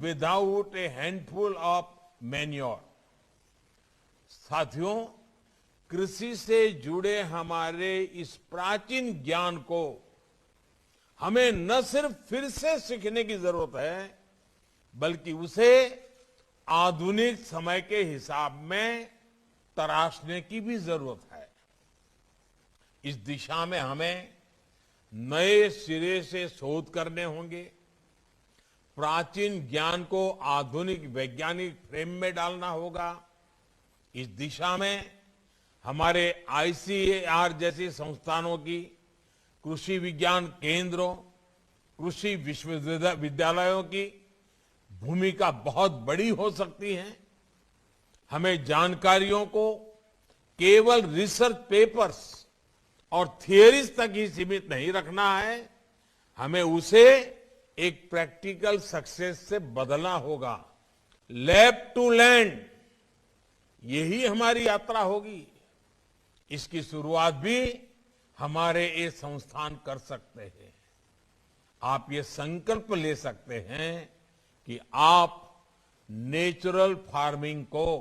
without a handful of manure. साथियों, कृषि से जुड़े हमारे इस प्राचीन ज्ञान को हमें न सिर्फ फिर से सीखने की जरूरत है, बल्कि उसे आधुनिक समय के हिसाब में तराशने की भी जरूरत है। इस दिशा में हमें नए सिरे से शोध करने होंगे, प्राचीन ज्ञान को आधुनिक वैज्ञानिक फ्रेम में डालना होगा। इस दिशा में हमारे आईसीएआर जैसी संस्थानों की, कृषि विज्ञान केंद्रों, कृषि विश्वविद्यालयों की भूमिका बहुत बड़ी हो सकती है। हमें जानकारियों को केवल रिसर्च पेपर्स और थियरीज तक ही सीमित नहीं रखना है, हमें उसे एक प्रैक्टिकल सक्सेस से बदलना होगा। लैब टू लैंड, यही हमारी यात्रा होगी। इसकी शुरुआत भी हमारे ये संस्थान कर सकते हैं। आप ये संकल्प ले सकते हैं कि आप नेचुरल फार्मिंग को,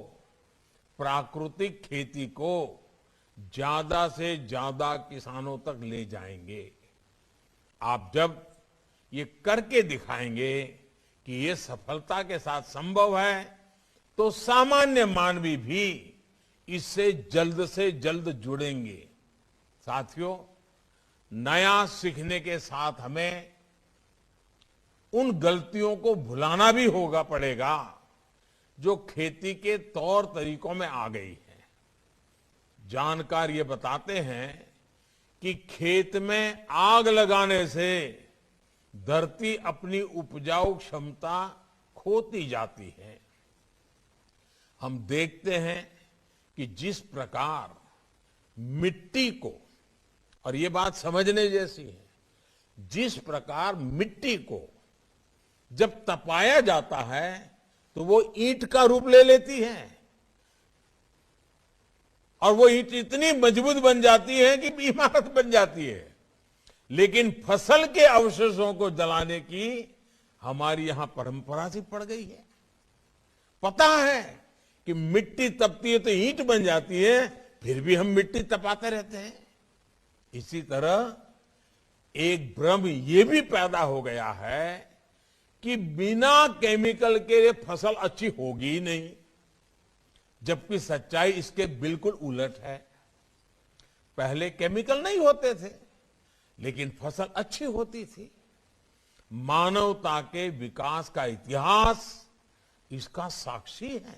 प्राकृतिक खेती को ज्यादा से ज्यादा किसानों तक ले जाएंगे। आप जब ये करके दिखाएंगे कि ये सफलता के साथ संभव है, तो सामान्य मानवी भी इससे जल्द से जल्द जुड़ेंगे। साथियों, नया सीखने के साथ हमें उन गलतियों को भुलाना भी पड़ेगा जो खेती के तौर तरीकों में आ गई है। जानकार ये बताते हैं कि खेत में आग लगाने से धरती अपनी उपजाऊ क्षमता खोती जाती है। हम देखते हैं कि जिस प्रकार मिट्टी को, और ये बात समझने जैसी है, जिस प्रकार मिट्टी को जब तपाया जाता है तो वो ईंट का रूप ले लेती है, और वो ईंट इतनी मजबूत बन जाती है कि इमारत बन जाती है। लेकिन फसल के अवशेषों को जलाने की हमारी यहां परंपरा सी पड़ गई है। पता है कि मिट्टी तपती है तो ईंट बन जाती है, फिर भी हम मिट्टी तपाते रहते हैं। इसी तरह एक भ्रम ये भी पैदा हो गया है कि बिना केमिकल के फसल अच्छी होगी ही नहीं, जबकि सच्चाई इसके बिल्कुल उलट है। पहले केमिकल नहीं होते थे, लेकिन फसल अच्छी होती थी। मानवता के विकास का इतिहास इसका साक्षी है।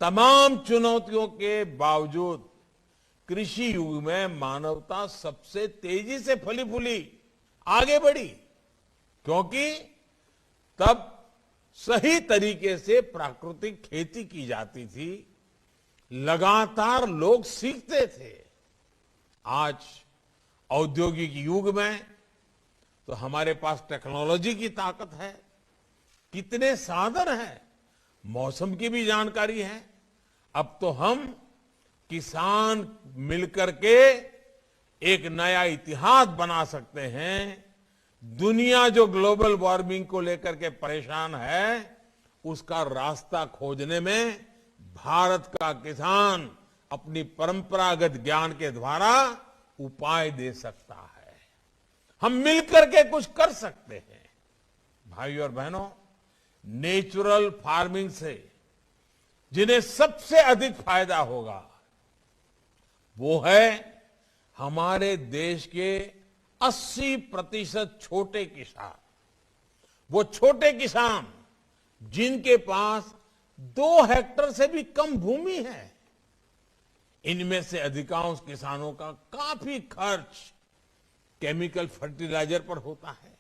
तमाम चुनौतियों के बावजूद कृषि युग में मानवता सबसे तेजी से फली फूली आगे बढ़ी, क्योंकि तब सही तरीके से प्राकृतिक खेती की जाती थी, लगातार लोग सीखते थे। आज औद्योगिक युग में तो हमारे पास टेक्नोलॉजी की ताकत है, कितने साधन हैं, मौसम की भी जानकारी है। अब तो हम किसान मिलकर के एक नया इतिहास बना सकते हैं। दुनिया जो ग्लोबल वार्मिंग को लेकर के परेशान है, उसका रास्ता खोजने में भारत का किसान अपनी परंपरागत ज्ञान के द्वारा उपाय दे सकता है। हम मिलकर के कुछ कर सकते हैं। भाइयों और बहनों, नेचुरल फार्मिंग से जिन्हें सबसे अधिक फायदा होगा वो है हमारे देश के 80% छोटे किसान। वो छोटे किसान जिनके पास 2 हेक्टेयर से भी कम भूमि है। इनमें से अधिकांश किसानों का काफी खर्च केमिकल फर्टिलाइजर पर होता है।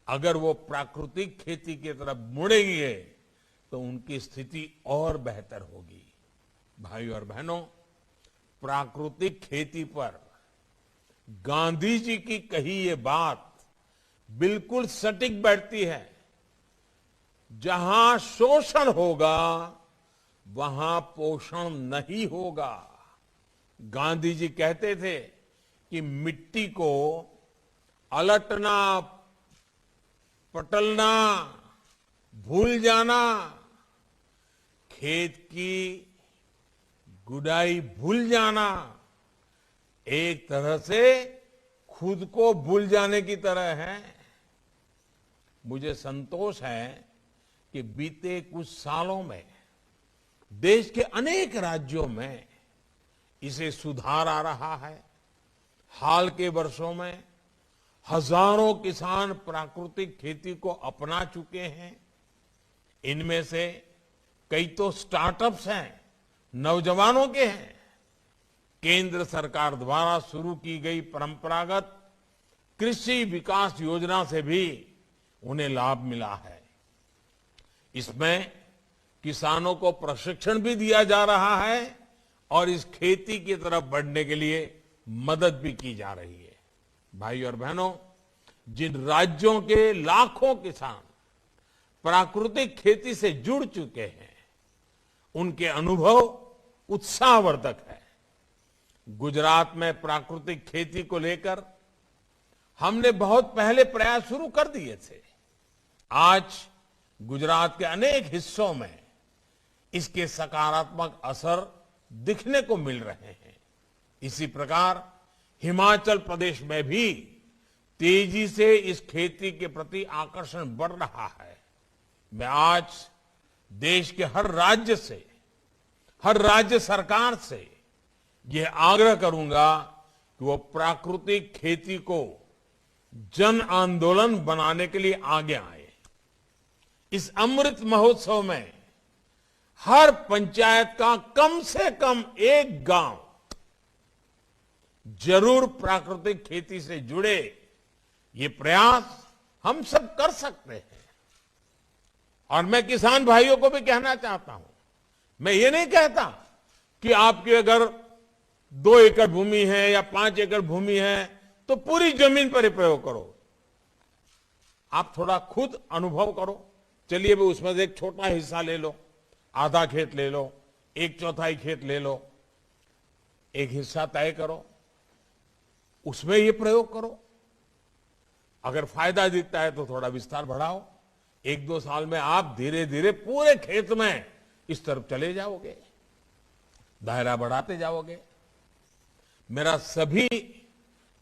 अगर वो प्राकृतिक खेती की तरफ मुड़ेंगे तो उनकी स्थिति और बेहतर होगी। भाइयों और बहनों, प्राकृतिक खेती पर गांधी जी की कही ये बात बिल्कुल सटीक बैठती है। जहां शोषण होगा वहां पोषण नहीं होगा। गांधी जी कहते थे कि मिट्टी को अलटना, पटलना, भूल जाना, खेत की गुडाई भूल जाना एक तरह से खुद को भूल जाने की तरह है। मुझे संतोष है कि बीते कुछ सालों में देश के अनेक राज्यों में इसे सुधार आ रहा है। हाल के वर्षों में हजारों किसान प्राकृतिक खेती को अपना चुके हैं। इनमें से कई तो स्टार्टअप्स हैं, नौजवानों के हैं। केंद्र सरकार द्वारा शुरू की गई परंपरागत कृषि विकास योजना से भी उन्हें लाभ मिला है। इसमें किसानों को प्रशिक्षण भी दिया जा रहा है और इस खेती की तरफ बढ़ने के लिए मदद भी की जा रही है। भाई और बहनों, जिन राज्यों के लाखों किसान प्राकृतिक खेती से जुड़ चुके हैं, उनके अनुभव उत्साहवर्धक है। गुजरात में प्राकृतिक खेती को लेकर हमने बहुत पहले प्रयास शुरू कर दिए थे। आज गुजरात के अनेक हिस्सों में इसके सकारात्मक असर दिखने को मिल रहे हैं। इसी प्रकार हिमाचल प्रदेश में भी तेजी से इस खेती के प्रति आकर्षण बढ़ रहा है। मैं आज देश के हर राज्य सरकार से यह आग्रह करूंगा कि वो प्राकृतिक खेती को जन आंदोलन बनाने के लिए आगे आए। इस अमृत महोत्सव में हर पंचायत का कम से कम एक गांव जरूर प्राकृतिक खेती से जुड़े। ये प्रयास हम सब कर सकते हैं। और मैं किसान भाइयों को भी कहना चाहता हूं, मैं ये नहीं कहता कि आपके अगर 2 एकड़ भूमि है या 5 एकड़ भूमि है तो पूरी जमीन पर ही प्रयोग करो। आप थोड़ा खुद अनुभव करो। चलिए भी उसमें से एक छोटा हिस्सा ले लो, आधा खेत ले लो, 1/4 खेत ले लो, एक हिस्सा तय करो, उसमें ये प्रयोग करो। अगर फायदा दिखता है तो थोड़ा विस्तार बढ़ाओ। 1-2 साल में आप धीरे धीरे पूरे खेत में इस तरफ चले जाओगे, दायरा बढ़ाते जाओगे। मेरा सभी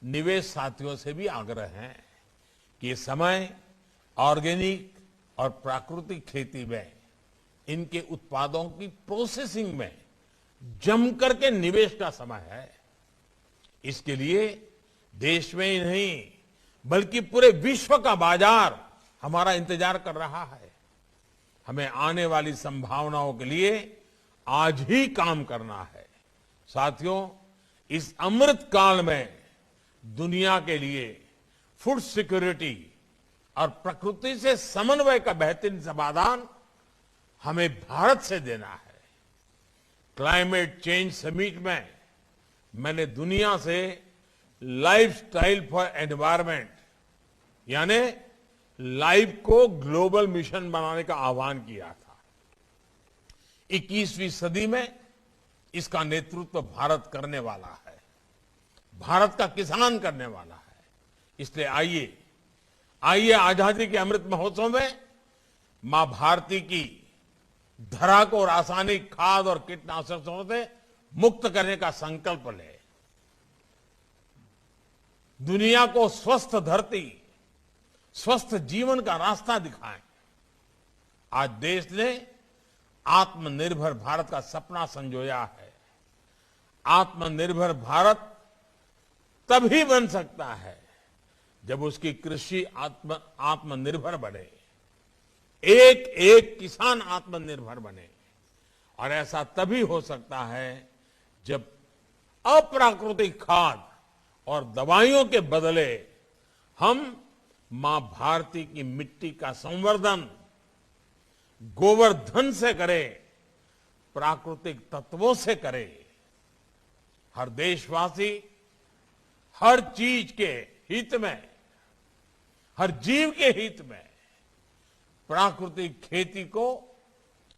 निवेश साथियों से भी आग्रह है कि ये समय ऑर्गेनिक और प्राकृतिक खेती में इनके उत्पादों की प्रोसेसिंग में जमकर के निवेश का समय है। इसके लिए देश में ही नहीं बल्कि पूरे विश्व का बाजार हमारा इंतजार कर रहा है। हमें आने वाली संभावनाओं के लिए आज ही काम करना है। साथियों, इस अमृत काल में दुनिया के लिए फूड सिक्योरिटी और प्रकृति से समन्वय का बेहतरीन समाधान हमें भारत से देना है। क्लाइमेट चेंज समिट में मैंने दुनिया से लाइफस्टाइल फॉर एनवायरनमेंट यानी लाइफ को ग्लोबल मिशन बनाने का आह्वान किया था। 21वीं सदी में इसका नेतृत्व भारत करने वाला है, भारत का किसान करने वाला है। इसलिए आइए आजादी के अमृत महोत्सव में मां भारती की धरा को रासायनिक खाद और कीटनाशकों से मुक्त करने का संकल्प ले। दुनिया को स्वस्थ धरती, स्वस्थ जीवन का रास्ता दिखाएं। आज देश ने आत्मनिर्भर भारत का सपना संजोया है। आत्मनिर्भर भारत तभी बन सकता है जब उसकी कृषि आत्मनिर्भर बने, एक एक किसान आत्मनिर्भर बने। और ऐसा तभी हो सकता है जब अप्राकृतिक खाद और दवाइयों के बदले हम मां भारती की मिट्टी का संवर्धन गोवर्धन से करें, प्राकृतिक तत्वों से करें। हर देशवासी हर चीज के हित में, हर जीव के हित में प्राकृतिक खेती को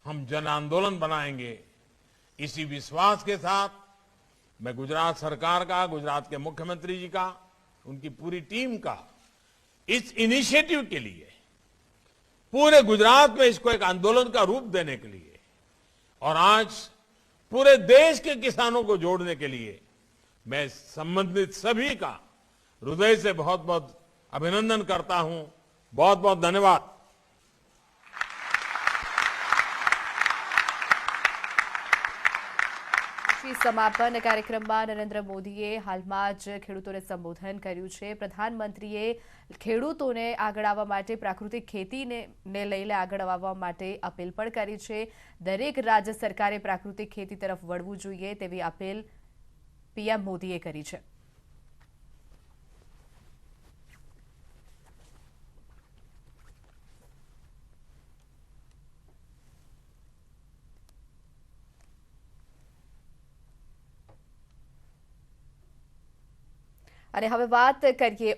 हम जन आंदोलन बनाएंगे। इसी विश्वास के साथ मैं गुजरात सरकार का, गुजरात के मुख्यमंत्री जी का, उनकी पूरी टीम का इस इनिशिएटिव के लिए पूरे गुजरात में इसको एक आंदोलन का रूप देने के लिए और आज पूरे देश के किसानों को जोड़ने के लिए मैं संबंधित सभी का हृदय से बहुत बहुत अभिनंदन करता हूं। बहुत बहुत धन्यवाद। સમાપન કાર્યક્રમમાં નરેન્દ્ર મોદીએ હાલમાં જ ખેડૂતોને સંબોધન કર્યું છે। પ્રધાનમંત્રીએ ખેડૂતોને આગળ આવવા માટે પ્રાકૃતિક ખેતીને લઈને આગળ આવવા માટે અપીલ પણ કરી છે। દરેક રાજ્ય સરકારે પ્રાકૃતિક ખેતી તરફ વળવું જોઈએ તેવી અપીલ પીએમ મોદીએ કરી છે। અને હવે વાત કરીએ